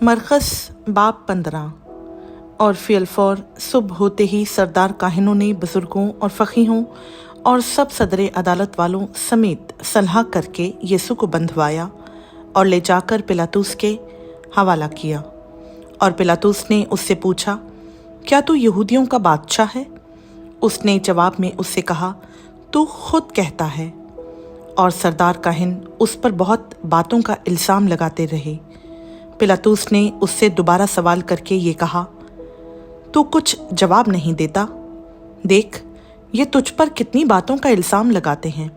मरकस बाब 15। और फी अलफौर सुबह होते ही सरदार काहिनों ने बुजुर्गों और फ़कीहों और सब सदर अदालत वालों समेत सलाह करके यीशु को बंधवाया और ले जाकर पिलातुस के हवाला किया। और पिलातुस ने उससे पूछा, क्या तू यहूदियों का बादशाह है? उसने जवाब में उससे कहा, तू खुद कहता है। और सरदार काहिन उस पर बहुत बातों का इल्ज़ाम लगाते रहे। पिलातुस ने उससे दोबारा सवाल करके ये कहा, तू कुछ जवाब नहीं देता? देख, ये तुझ पर कितनी बातों का इल्ज़ाम लगाते हैं।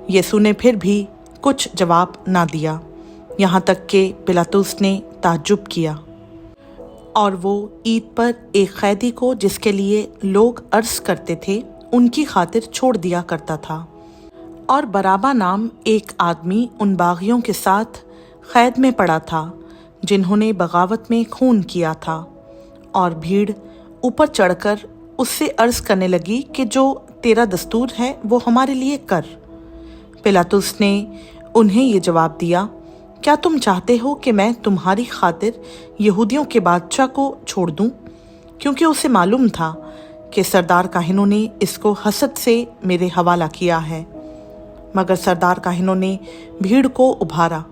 यीशु ने फिर भी कुछ जवाब ना दिया, यहाँ तक कि पिलातुस ने ताज्जुब किया। और वो ईद पर एक कैदी को जिसके लिए लोग अर्ज करते थे उनकी खातिर छोड़ दिया करता था। और बराबा नाम एक आदमी उन बागियों के साथ कैद में पड़ा था जिन्होंने बगावत में खून किया था। और भीड़ ऊपर चढ़कर उससे अर्ज करने लगी कि जो तेरा दस्तूर है वो हमारे लिए कर। पिलातुस ने उन्हें ये जवाब दिया, क्या तुम चाहते हो कि मैं तुम्हारी खातिर यहूदियों के बादशाह को छोड़ दूं? क्योंकि उसे मालूम था कि सरदार काहिनों ने इसको हसद से मेरे हवाला किया है। मगर सरदार काहिनों ने भीड़ को उभारा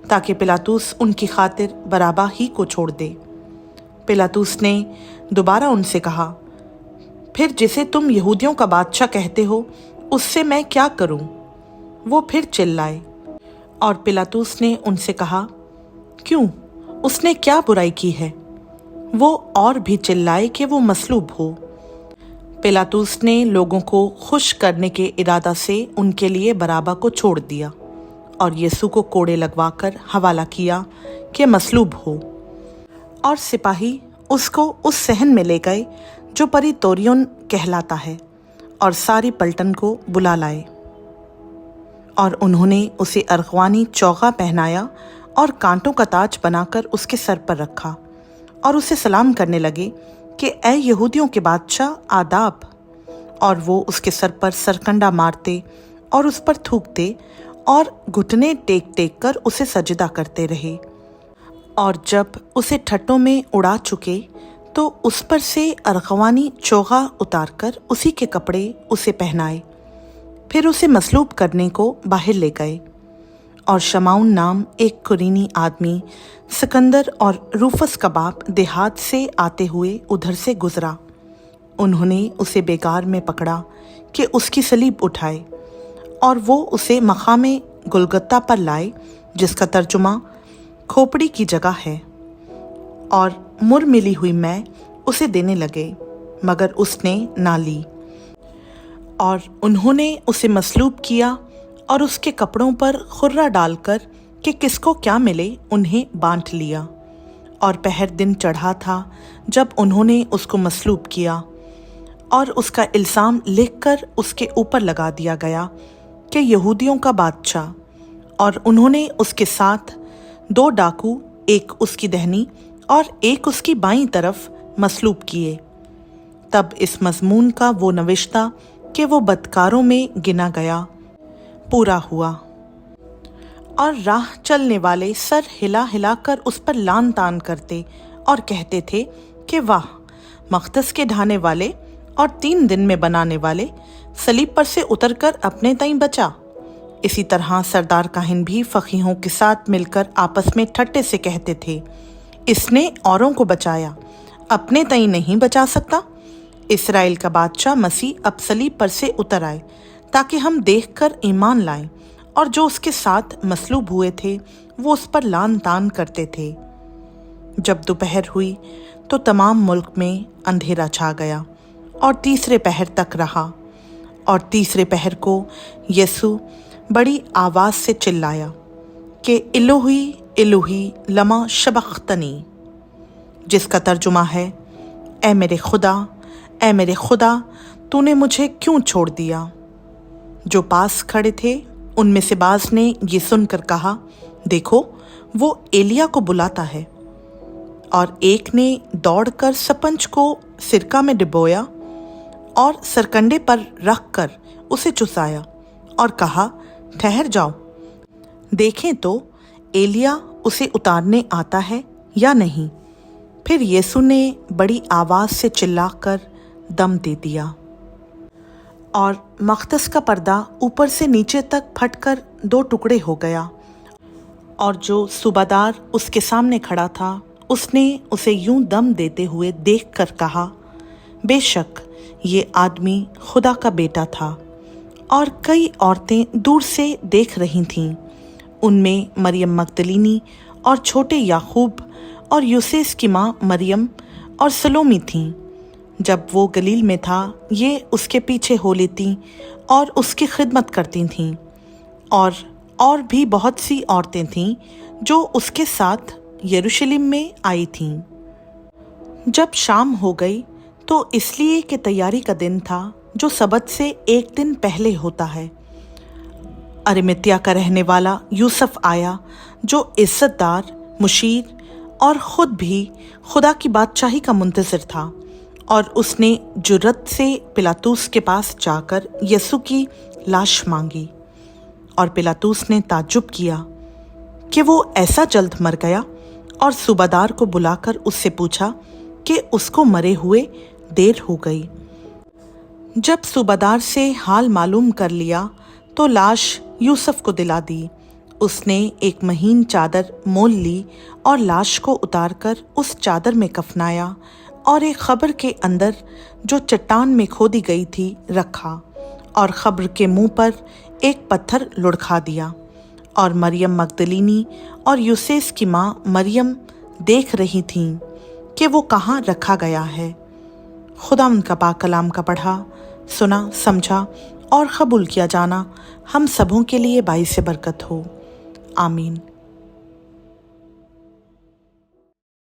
ताकि पिलातुस उनकी खातिर बराबा ही को छोड़ दे। पिलातुस ने दोबारा उनसे कहा, फिर जिसे तुम यहूदियों का बादशाह कहते हो उससे मैं क्या करूं? वो फिर चिल्लाए। और पिलातुस ने उनसे कहा, क्यों, उसने क्या बुराई की है? वो और भी चिल्लाए कि वो मसलूब हो। पिलातुस ने लोगों को खुश करने के इरादा से उनके लिए बराबा को छोड़ दिया और यीशु को कोड़े लगवाकर हवाला किया कि मसलूब हो। और सिपाही उसको उस सहन में ले गए जो परितोरियन कहलाता है और सारी पलटन को बुला लाए। और उन्होंने उसे अरगवानी चौगा पहनाया और कांटों का ताज बनाकर उसके सर पर रखा और उसे सलाम करने लगे कि ऐ यहूदियों के बादशाह, आदाब। और वो उसके सर पर सरकंडा मारते और उस पर थूकते और घुटने टेक टेक कर उसे सजदा करते रहे। और जब उसे ठट्टों में उड़ा चुके तो उस पर से अरगवानी चोगा उतारकर उसी के कपड़े उसे पहनाए। फिर उसे मसलूब करने को बाहर ले गए। और शमाउन नाम एक कुरीनी आदमी सिकंदर और रूफस का बाप देहात से आते हुए उधर से गुजरा। उन्होंने उसे बेगार में पकड़ा कि उसकी सलीब उठाए और वो उसे मकामे गुलगत्ता पर लाए, जिसका तर्जुमा खोपड़ी की जगह है। और मुर मिली हुई मैं उसे देने लगे, मगर उसने ना ली। और उन्होंने उसे मसलूब किया और उसके कपड़ों पर खुर्रा डालकर कि किसको क्या मिले उन्हें बांट लिया। और पहर दिन चढ़ा था जब उन्होंने उसको मसलूब किया। और उसका इल्ज़ाम लिखकर उसके ऊपर लगा दिया गया कि यहूदियों का बादशाह। और उन्होंने उसके साथ 2 डाकू, एक उसकी दहनी और एक उसकी बाईं तरफ मसलूब किए। तब इस मज़मून का वो नविश्ता कि वो बदकारों में गिना गया पूरा हुआ। और राह चलने वाले सर हिला हिला कर उस पर लान तान करते और कहते थे कि वाह, मक़दस के ढाने वाले और 3 दिन में बनाने वाले, सलीब पर से उतरकर अपने ताईं बचा। इसी तरह सरदार काहिन भी फ़कीहों के साथ मिलकर आपस में ठट्टे से कहते थे, इसने औरों को बचाया, अपने ताईं नहीं बचा सकता। इस्राएल का बादशाह मसीह अब सलीब पर से उतर आए ताकि हम देखकर ईमान लाएं। और जो उसके साथ मसलूब हुए थे वो उस पर लान तान करते थे। जब दोपहर हुई तो तमाम मुल्क में अंधेरा छा गया और तीसरे पहर तक रहा। और तीसरे पहर को यीशु बड़ी आवाज़ से चिल्लाया कि इलोही इलोही लमा शबख्तनी, जिसका तर्जुमा है, ऐ मेरे खुदा, तूने मुझे क्यों छोड़ दिया? जो पास खड़े थे उनमें से बाज ने ये सुनकर कहा, देखो, वो एलिया को बुलाता है। और एक ने दौड़कर स्पंज को सिरका में डिबोया और सरकंडे पर रखकर उसे चुसाया और कहा, ठहर जाओ, देखें तो एलिया उसे उतारने आता है या नहीं। फिर यीशु ने बड़ी आवाज़ से चिल्लाकर दम दे दिया और मक़दस का पर्दा ऊपर से नीचे तक फटकर 2 टुकड़े हो गया। और जो सूबादार उसके सामने खड़ा था, उसने उसे यूं दम देते हुए देखकर कहा, बेशक ये आदमी खुदा का बेटा था। और कई औरतें दूर से देख रही थीं। उनमें मरियम मगदलीनी और छोटे याकूब और यूसेस की माँ मरियम और सलोमी थीं। जब वो गलील में था, ये उसके पीछे हो लेती और उसकी खिदमत करती थीं। और भी बहुत सी औरतें थीं जो उसके साथ यरूशलेम में आई थीं। जब शाम हो गई तो इसलिए कि तैयारी का दिन था, जो सबत से 1 दिन पहले होता है, अरिमतिया का रहने वाला यूसुफ आया, जो इज्जतदार, मुशीर और खुद भी खुदा की बादशाही का मुंतज़िर था। और उसने जुर्रत से पिलातूस के पास जाकर यीशु की लाश मांगी। और पिलातूस ने ताज्जुब किया कि वो ऐसा जल्द मर गया, और सूबादार को बुलाकर उससे पूछा कि उसको मरे हुए देर हो गई। जब सूबादार से हाल मालूम कर लिया तो लाश यूसुफ को दिला दी। उसने एक महीन चादर मोल ली और लाश को उतारकर उस चादर में कफनाया और एक खबर के अंदर, जो चट्टान में खोदी गई थी, रखा और खबर के मुंह पर एक पत्थर लुढ़का दिया। और मरियम मगदलीनी और यूसेस की माँ मरियम देख रही थीं कि वो कहाँ रखा गया है। खुदा उनका पाक कलाम का पढ़ा, सुना, समझा और कबूल किया जाना हम सबों के लिए बाइस बरकत हो। आमीन।